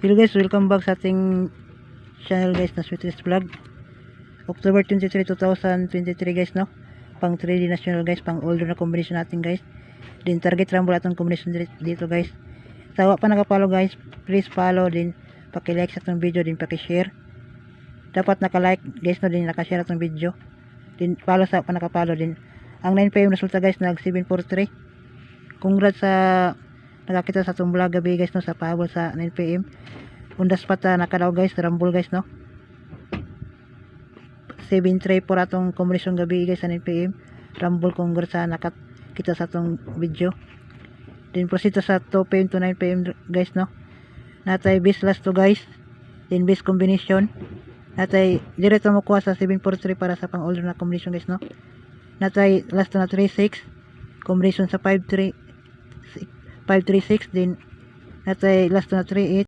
Hello guys, welcome back sa ating channel guys na Sweetest Vlog. October 23, 2023 guys, no? Pang 3D national guys, pang older na combination natin guys. Din target rumble atong combination dito guys. Sawa pa nakapollow guys, please follow din, paki-like sa atong video din paki-share. Dapat naka-like guys, no, din naka-share atong video. Din follow sa pa nakapollow din. Ang 9 PM resulta guys nag 743. Congrats sa nakakita sa atong vlog gabi guys, no, sa pahabol sa 9 PM. Undas pa ta nakadaw guys, rumble guys, no. 7-3 por atong combination gabi guys sa 9 PM. Rumble congrats sa nakakita sa atong video. Then proceed sa 2 PM to 9 PM guys, no. Natay base last to guys. Then base combination. Natay diretso mo kuha sa 743 para sa pang older na combination guys, no. Natay last to na 36 combination sa 536 din. Natay last to na 38